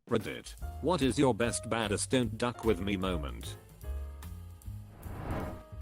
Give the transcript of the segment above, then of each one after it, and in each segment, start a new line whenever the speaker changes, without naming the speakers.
Reddit. What is your best baddest don't duck with me moment?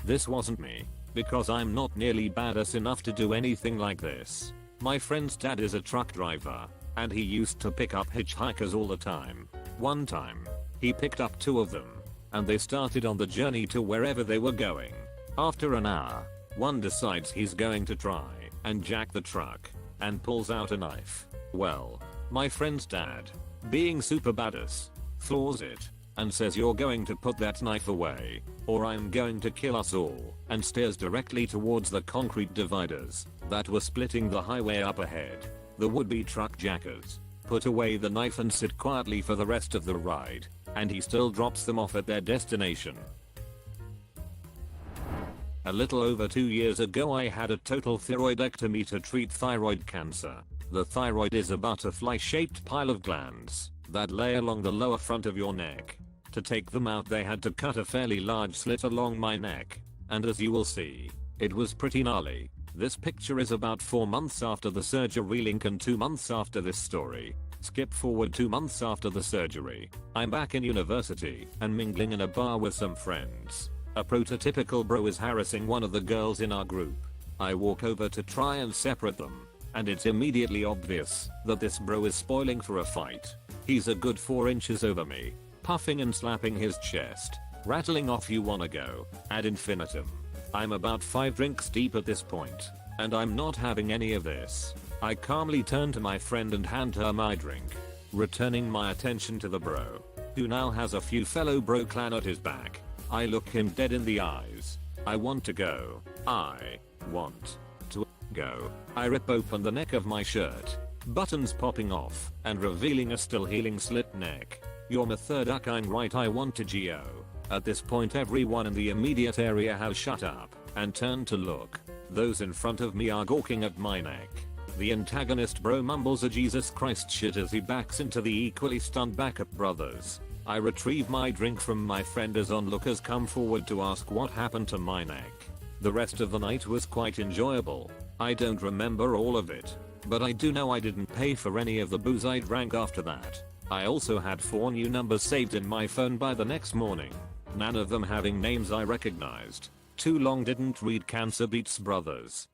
This wasn't me. Because I'm not nearly badass enough to do anything like this. My friend's dad is a truck driver. And he used to pick up hitchhikers all the time. One time, he picked up 2 of them. And they started on the journey to wherever they were going. After an hour, one decides he's going to try and jack the truck. And pulls out a knife. Well, my friend's dad, being super badass, floors it. And says you're going to put that knife away, or I'm going to kill us all, and stares directly towards the concrete dividers that were splitting the highway up ahead. The would-be truck jackers put away the knife and sit quietly for the rest of the ride, and he still drops them off at their destination. A little over 2 years ago I had a total thyroidectomy to treat thyroid cancer. The thyroid is a butterfly-shaped pile of glands that lay along the lower front of your neck. To take them out they had to cut a fairly large slit along my neck, and as you will see, it was pretty gnarly. This picture is about 4 months after the surgery. Lincoln 2 months after this story. Skip forward 2 months after the surgery. I'm back in university and mingling in a bar with some friends. A prototypical bro is harassing one of the girls in our group. I walk over to try and separate them, and it's immediately obvious that this bro is spoiling for a fight. He's a good 4 inches over me, puffing and slapping his chest, rattling off "you wanna go" ad infinitum. I'm about 5 drinks deep at this point, and I'm not having any of this. I calmly turn to my friend and hand her my drink, returning my attention to the bro, who now has a few fellow bro clan at his back. I look him dead in the eyes. I want to go. I want to go. I rip open the neck of my shirt, buttons popping off and revealing a still healing slit neck. You're my third duck, I'm right, I want to go. At this point everyone in the immediate area has shut up and turned to look. Those in front of me are gawking at my neck. The antagonist bro mumbles a Jesus Christ shit as he backs into the equally stunned backup brothers. I retrieve my drink from my friend as onlookers come forward to ask what happened to my neck. The rest of the night was quite enjoyable. I don't remember all of it, but I do know I didn't pay for any of the booze I drank after that. I also had 4 new numbers saved in my phone by the next morning, none of them having names I recognized. Too long didn't read Cancer Beats Brothers.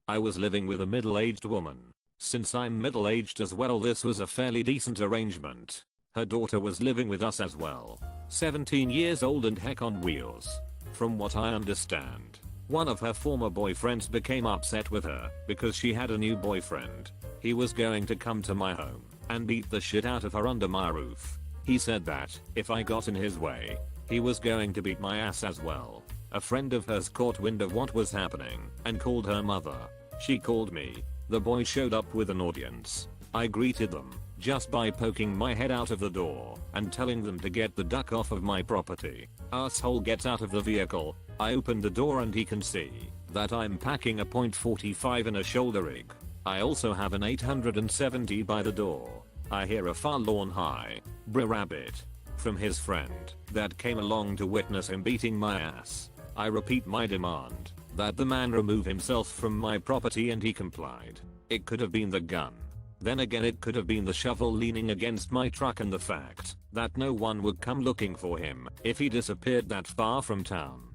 I was living with a middle-aged woman. Since I'm middle-aged as well, this was a fairly decent arrangement. Her daughter was living with us as well. 17 years old and heck on wheels. From what I understand, one of her former boyfriends became upset with her because she had a new boyfriend. He was going to come to my home and beat the shit out of her under my roof. He said that if I got in his way, he was going to beat my ass as well. A friend of hers caught wind of what was happening and called her mother. She called me. The boy showed up with an audience. I greeted them just by poking my head out of the door and telling them to get the duck off of my property. Asshole gets out of the vehicle. I opened the door and he can see that I'm packing a .45 in a shoulder rig. I also have an 870 by the door. I hear a forlorn "hi, bruh rabbit" from his friend that came along to witness him beating my ass. I repeat my demand that the man remove himself from my property and he complied. It could have been the gun. Then again it could have been the shovel leaning against my truck and the fact that no one would come looking for him if he disappeared that far from town.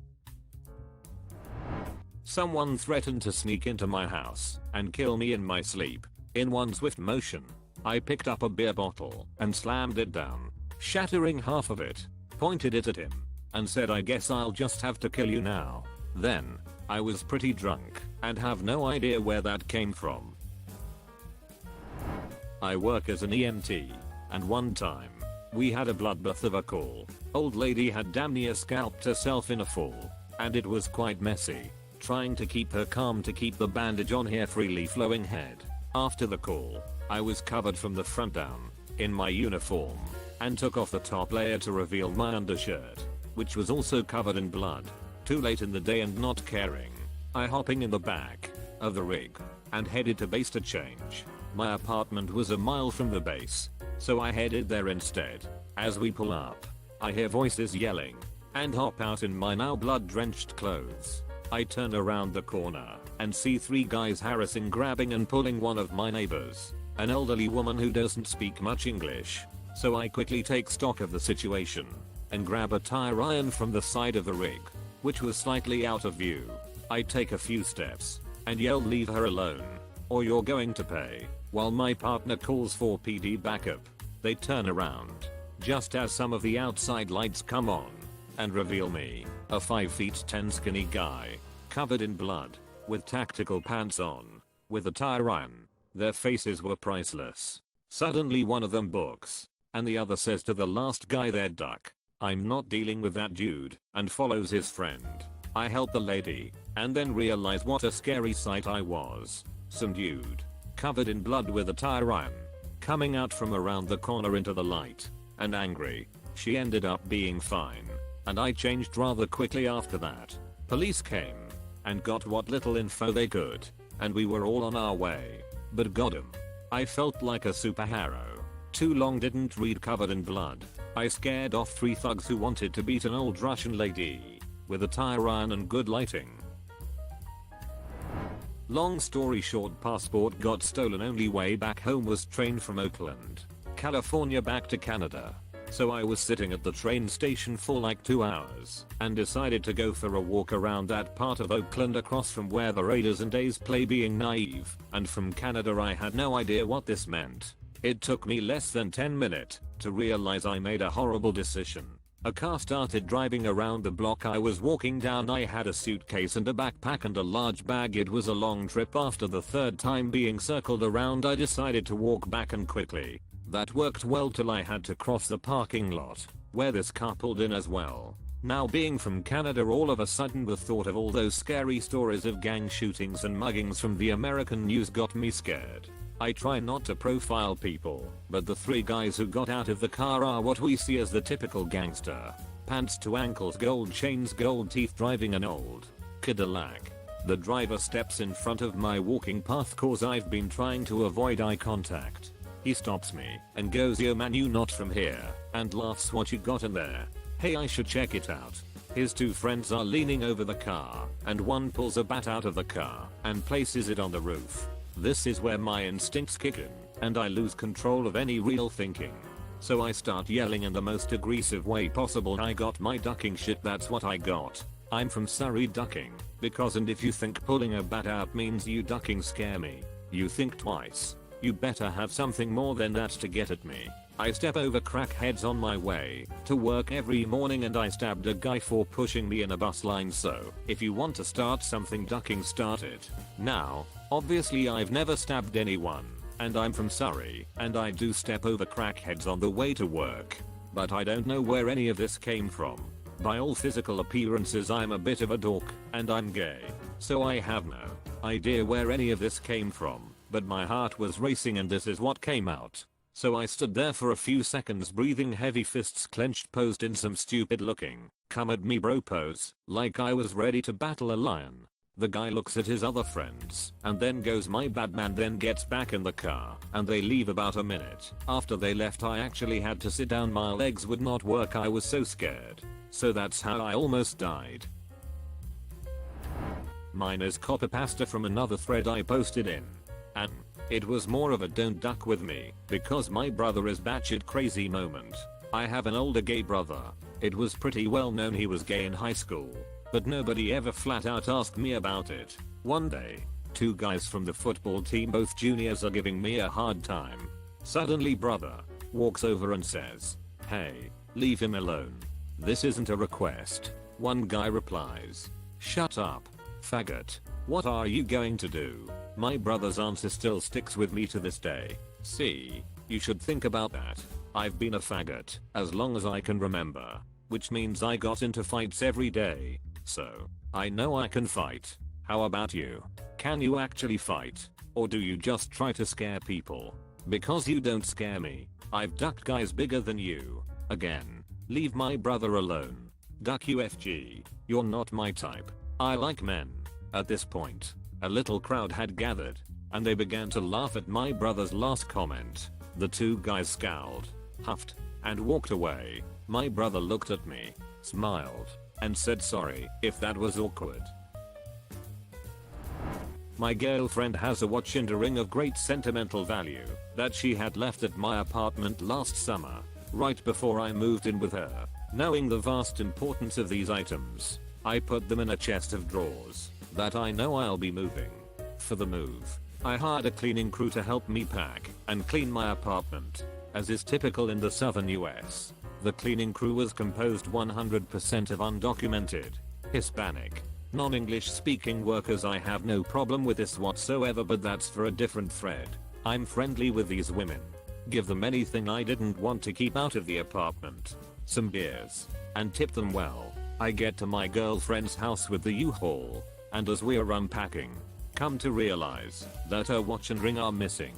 Someone threatened to sneak into my house and kill me in my sleep. In one swift motion, I picked up a beer bottle and slammed it down, shattering half of it, pointed it at him, and said, "I guess I'll just have to kill you now." Then, I was pretty drunk and have no idea where that came from. I work as an EMT, and one time, we had a bloodbath of a call. Old lady had damn near scalped herself in a fall, and it was quite messy, trying to keep her calm to keep the bandage on her freely flowing head. After the call, I was covered from the front down, in my uniform, and took off the top layer to reveal my undershirt, which was also covered in blood. Too late in the day and not caring, I hopping in the back of the rig and headed to base to change. My apartment was a mile from the base, so I headed there instead. As we pull up, I hear voices yelling and hop out in my now blood-drenched clothes. I turn around the corner and see 3 guys harassing, grabbing and pulling one of my neighbors. an elderly woman who doesn't speak much English. So I quickly take stock of the situation and grab a tire iron from the side of the rig, which was slightly out of view. I take a few steps and yell, "Leave her alone or you're going to pay," while my partner calls for PD backup. They turn around just as some of the outside lights come on and reveal me, a 5'10" skinny guy, covered in blood, with tactical pants on, with a tire iron. Their faces were priceless. Suddenly one of them books, and the other says to the last guy there, "Duck, I'm not dealing with that dude," and follows his friend. I help the lady, and then realize what a scary sight I was. Some dude, covered in blood with a tire iron, coming out from around the corner into the light, and angry. She ended up being fine, and I changed rather quickly after that. Police came and got what little info they could, and we were all on our way. But got him. I felt like a superhero. Too long didn't read covered in blood. I scared off 3 thugs who wanted to beat an old Russian lady with a tire iron and good lighting. Long story short, passport got stolen. Only way back home was train from Oakland, California back to Canada. So I was sitting at the train station for like 2 hours and decided to go for a walk around that part of Oakland across from where the Raiders and A's play, being naive and from Canada I had no idea what this meant. It took me less than 10 minutes to realize I made a horrible decision. A car started driving around the block I was walking down. I had a suitcase and a backpack and a large bag. It was a long trip. After the 3rd time being circled around, I decided to walk back, and quickly. That worked well till I had to cross the parking lot, where this car pulled in as well. Now, being from Canada, all of a sudden the thought of all those scary stories of gang shootings and muggings from the American news got me scared. I try not to profile people, but the 3 guys who got out of the car are what we see as the typical gangster. Pants to ankles, gold chains, gold teeth, driving an old Cadillac. The driver steps in front of my walking path cause I've been trying to avoid eye contact. He stops me and goes, "Yo man, you not from here," and laughs, "What you got in there? Hey, I should check it out." His 2 friends are leaning over the car, and one pulls a bat out of the car and places it on the roof. This is where my instincts kick in, and I lose control of any real thinking. So I start yelling in the most aggressive way possible, "I got my ducking shit, that's what I got. I'm from Surrey ducking, because and if you think pulling a bat out means you ducking scare me, you think twice. You better have something more than that to get at me." I step over crackheads on my way to work every morning, and I stabbed a guy for pushing me in a bus line. So if you want to start something ducking, start it now. Obviously I've never stabbed anyone, and I'm from Surrey, and I do step over crackheads on the way to work. But I don't know where any of this came from. By all physical appearances I'm a bit of a dork, and I'm gay. So I have no idea where any of this came from, but my heart was racing and this is what came out. So I stood there for a few seconds, breathing heavy, fists clenched, posed in some stupid looking "come at me bro" pose, like I was ready to battle a lion. The guy looks at his other friends and then goes, "My bad man," then gets back in the car and they leave. About a minute after they left I actually had to sit down, my legs would not work, I was so scared. So that's how I almost died. Mine is copper pasta from another thread I posted in. And it was more of a "don't duck with me because my brother is batshit crazy" moment. I have an older gay brother. It was pretty well known he was gay in high school, but nobody ever flat out asked me about it. One day, 2 guys from the football team, both juniors, are giving me a hard time. Suddenly brother walks over and says, "Hey, leave him alone. This isn't a request." One guy replies, "Shut up, faggot. What are you going to do?" My brother's answer still sticks with me to this day. See, you should think about that. I've been a faggot as long as I can remember, which means I got into fights every day. So, I know I can fight. How about you? Can you actually fight? Or do you just try to scare people? Because you don't scare me. I've ducked guys bigger than you. Again, leave my brother alone. Duck UFG. You're not my type. I like men. At this point, a little crowd had gathered, and they began to laugh at my brother's last comment. The 2 guys scowled, huffed, and walked away. My brother looked at me, smiled, and said sorry if that was awkward. My girlfriend has a watch and a ring of great sentimental value that she had left at my apartment last summer, right before I moved in with her. Knowing the vast importance of these items, I put them in a chest of drawers that I know I'll be moving. For the move, I hired a cleaning crew to help me pack and clean my apartment. As is typical in the southern US, the cleaning crew was composed 100% of undocumented, Hispanic, non-English speaking workers. I have no problem with this whatsoever, but that's for a different thread. I'm friendly with these women. Give them anything I didn't want to keep out of the apartment, some beers, and tip them well. I get to my girlfriend's house with the U-Haul, and as we're unpacking, come to realize that her watch and ring are missing.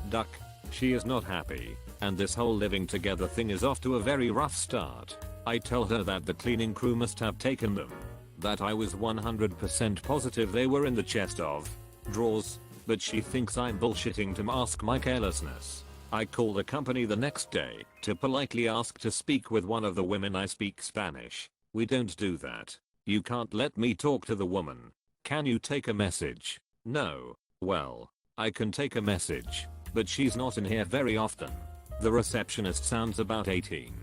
Duck. She is not happy, and this whole living together thing is off to a very rough start. I tell her that the cleaning crew must have taken them, that I was 100% positive they were in the chest of drawers, but she thinks I'm bullshitting to mask my carelessness. I call the company the next day to politely ask to speak with one of the women. I speak Spanish. We don't do that. You can't let me talk to the woman. Can you take a message? No. Well, I can take a message, but she's not in here very often. The receptionist sounds about 18,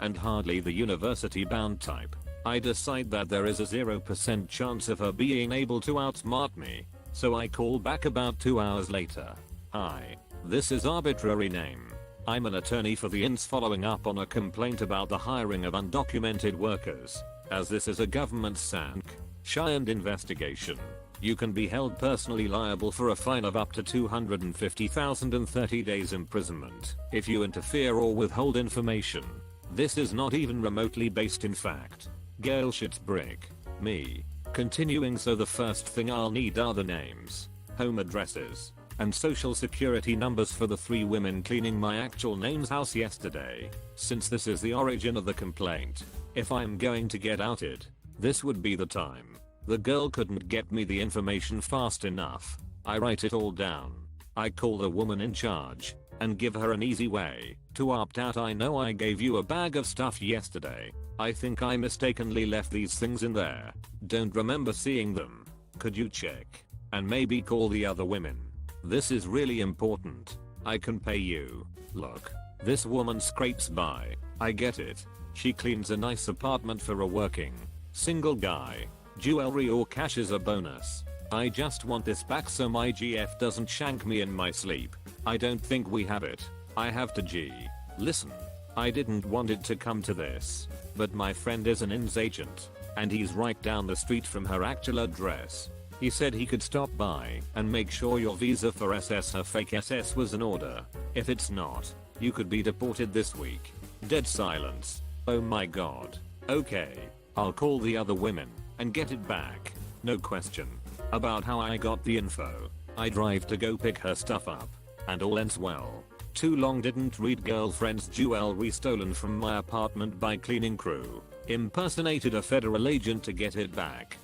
and hardly the university bound type. I decide that there is a 0% chance of her being able to outsmart me, so I call back about 2 hours later. Hi. This is arbitrary name. I'm an attorney for the INS following up on a complaint about the hiring of undocumented workers. As this is a government sanctioned investigation, you can be held personally liable for a fine of up to $250,000 and 30 days imprisonment if you interfere or withhold information. This is not even remotely based in fact. Girl shits brick. Me. Continuing, so the first thing I'll need are the names, home addresses, and social security numbers for the 3 women cleaning my actual name's house yesterday. Since this is the origin of the complaint, if I'm going to get outed, this would be the time. The girl couldn't get me the information fast enough. I write it all down. I call the woman in charge and give her an easy way to opt out. I know I gave you a bag of stuff yesterday. I think I mistakenly left these things in there. Don't remember seeing them. Could you check and maybe call the other women? This is really important. I can pay you. Look, this woman scrapes by. I get it. She cleans a nice apartment for a working single guy. Jewelry or cash is a bonus. I just want this back so my GF doesn't shank me in my sleep. I don't think we have it. I have to G. Listen, I didn't want it to come to this, but my friend is an INS agent, and he's right down the street from her actual address. He said he could stop by and make sure your visa for SS, her fake SS, was in order. If it's not, you could be deported this week. Dead silence. Oh my god. Okay, I'll call the other women and get it back. No question about how I got the info. I drive to go pick her stuff up, and all ends well. Too long didn't read. Girlfriend's jewelry stolen from my apartment by cleaning crew. Impersonated a federal agent to get it back.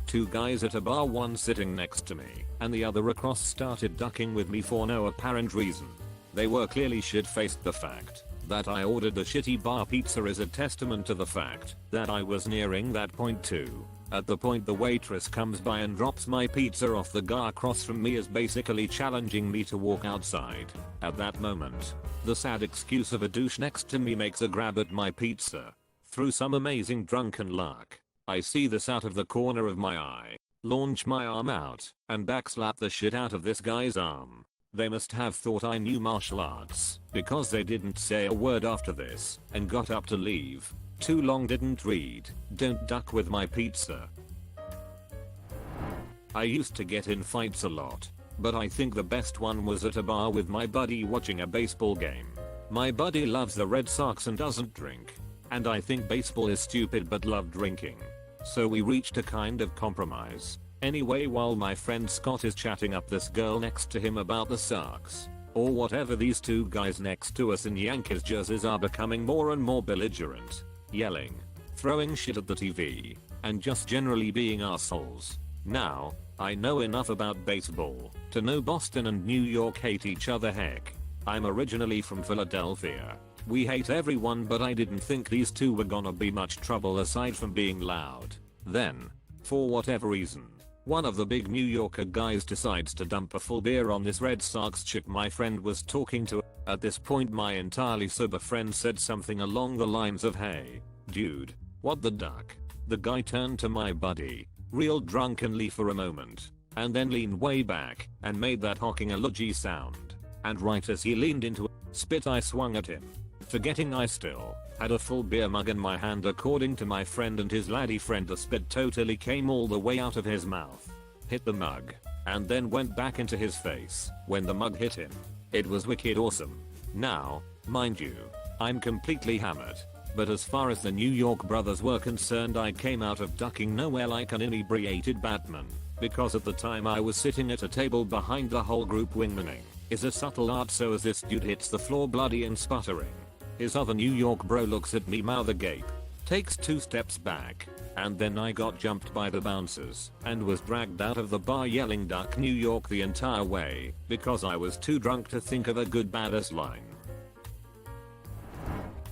2 guys at a bar, one sitting next to me and the other across, started ducking with me for no apparent reason. They were clearly shit-faced. The fact that I ordered the shitty bar pizza is a testament to the fact that I was nearing that point too. At the point the waitress comes by and drops my pizza off, the guy across from me is basically challenging me to walk outside. At that moment, the sad excuse of a douche next to me makes a grab at my pizza. Through some amazing drunken luck, I see this out of the corner of my eye, launch my arm out, and backslap the shit out of this guy's arm. They must have thought I knew martial arts, because they didn't say a word after this and got up to leave. Too long didn't read. Don't duck with my pizza. I used to get in fights a lot, but I think the best one was at a bar with my buddy watching a baseball game. My buddy loves the Red Sox and doesn't drink, and I think baseball is stupid but loved drinking. So we reached a kind of compromise. Anyway, while my friend Scott is chatting up this girl next to him about the Sox, or whatever, these 2 guys next to us in Yankees jerseys are becoming more and more belligerent, yelling, throwing shit at the TV, and just generally being assholes. Now, I know enough about baseball to know Boston and New York hate each other. Heck, I'm originally from Philadelphia. We hate everyone, but I didn't think these 2 were gonna be much trouble aside from being loud. Then, for whatever reason, One of the big New Yorker guys decides to dump a full beer on this Red Sox chick my friend was talking to. At this point my entirely sober friend said something along the lines of, "Hey, dude, what the duck?" The guy turned to my buddy, real drunkenly for a moment, and then leaned way back and made that hawking eulogy sound. And right as he leaned into a spit I swung at him, forgetting I still had a full beer mug in my hand. According to my friend and his laddie friend, the spit totally came all the way out of his mouth, hit the mug, and then went back into his face when the mug hit him. It was wicked awesome. Now, mind you, I'm completely hammered, but as far as the New York brothers were concerned I came out of ducking nowhere like an inebriated Batman, because at the time I was sitting at a table behind the whole group. Wingmaning is a subtle art, so as this dude hits the floor bloody and sputtering, his other New York bro looks at me mouth agape, takes 2 steps back, and then I got jumped by the bouncers and was dragged out of the bar yelling "Duck New York" the entire way because I was too drunk to think of a good badass line.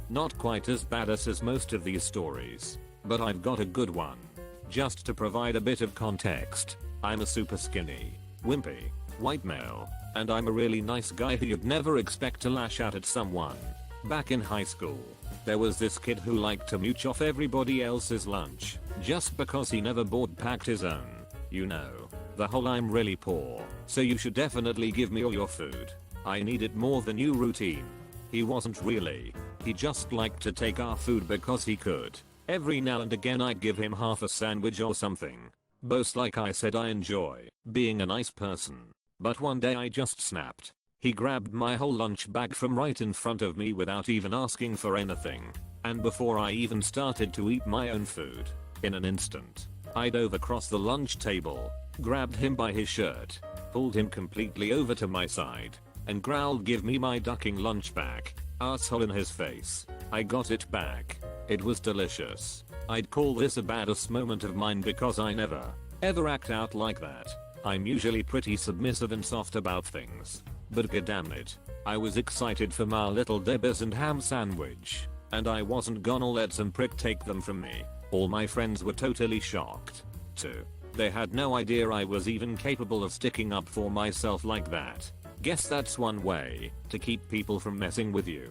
Not quite as badass as most of these stories, but I've got a good one. Just to provide a bit of context, I'm a super skinny, wimpy, white male, and I'm a really nice guy who you'd never expect to lash out at someone. Back in high school, there was this kid who liked to mooch off everybody else's lunch just because he never packed his own. You know, the whole "I'm really poor, so you should definitely give me all your food, I need it more than you" routine. He wasn't really. He just liked to take our food because he could. Every now and again I'd give him half a sandwich or something. Boast like I said I enjoy being a nice person. But one day I just snapped. He grabbed my whole lunch bag from right in front of me without even asking for anything. And before I even started to eat my own food, in an instant, I dove across the lunch table, grabbed him by his shirt, pulled him completely over to my side, and growled, "Give me my ducking lunch back, asshole," in his face. I got it back. It was delicious. I'd call this a badass moment of mine because I never, ever act out like that. I'm usually pretty submissive and soft about things. But goddammit, I was excited for my little Debbie's and ham sandwich, and I wasn't gonna let some prick take them from me. All my friends were totally shocked, too. They had no idea I was even capable of sticking up for myself like that. Guess that's one way to keep people from messing with you.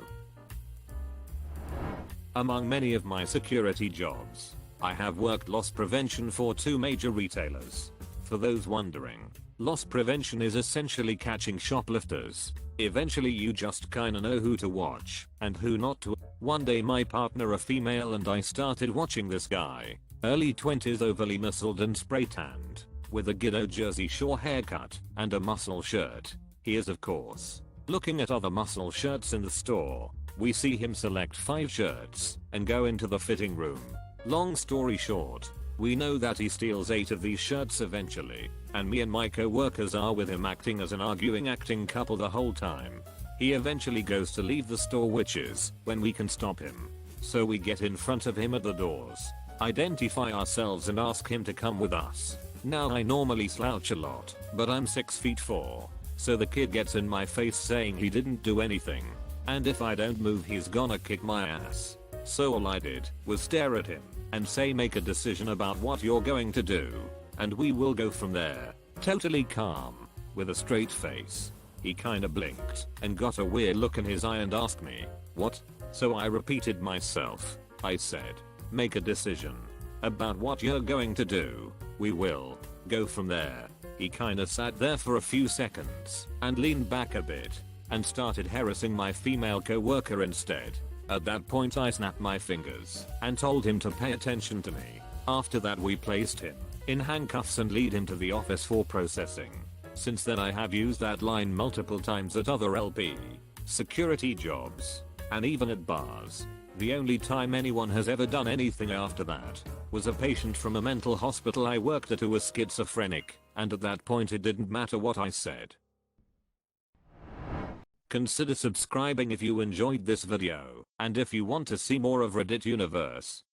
Among many of my security jobs, I have worked loss prevention for 2 major retailers. For those wondering, loss prevention is essentially catching shoplifters. Eventually you just kinda know who to watch and who not to. One day my partner, a female, and I started watching this guy, early 20s, overly muscled and spray tanned, with a Giddo Jersey Shore haircut and a muscle shirt. He is, of course, looking at other muscle shirts in the store. We see him select 5 shirts and go into the fitting room. Long story short, we know that he steals 8 of these shirts eventually, and me and my co-workers are with him acting as an arguing acting couple the whole time. He eventually goes to leave the store, which is when we can stop him. So we get in front of him at the doors, identify ourselves, and ask him to come with us. Now I normally slouch a lot, but I'm 6'4", so the kid gets in my face saying he didn't do anything, and if I don't move he's gonna kick my ass. So all I did was stare at him and say, "Make a decision about what you're going to do, and we will go from there." Totally calm, with a straight face. He kinda blinked and got a weird look in his eye and asked me, "What?" So I repeated myself. I said, "Make a decision about what you're going to do. We will go from there." He kinda sat there for a few seconds and leaned back a bit and started harassing my female co-worker instead. At that point I snapped my fingers and told him to pay attention to me. After that we placed him in handcuffs and lead him to the office for processing. Since then I have used that line multiple times at other LP security jobs and even at bars. The only time anyone has ever done anything after that was a patient from a mental hospital I worked at who was schizophrenic, and at that point it didn't matter what I said. Consider subscribing if you enjoyed this video, and if you want to see more of Reddit Universe,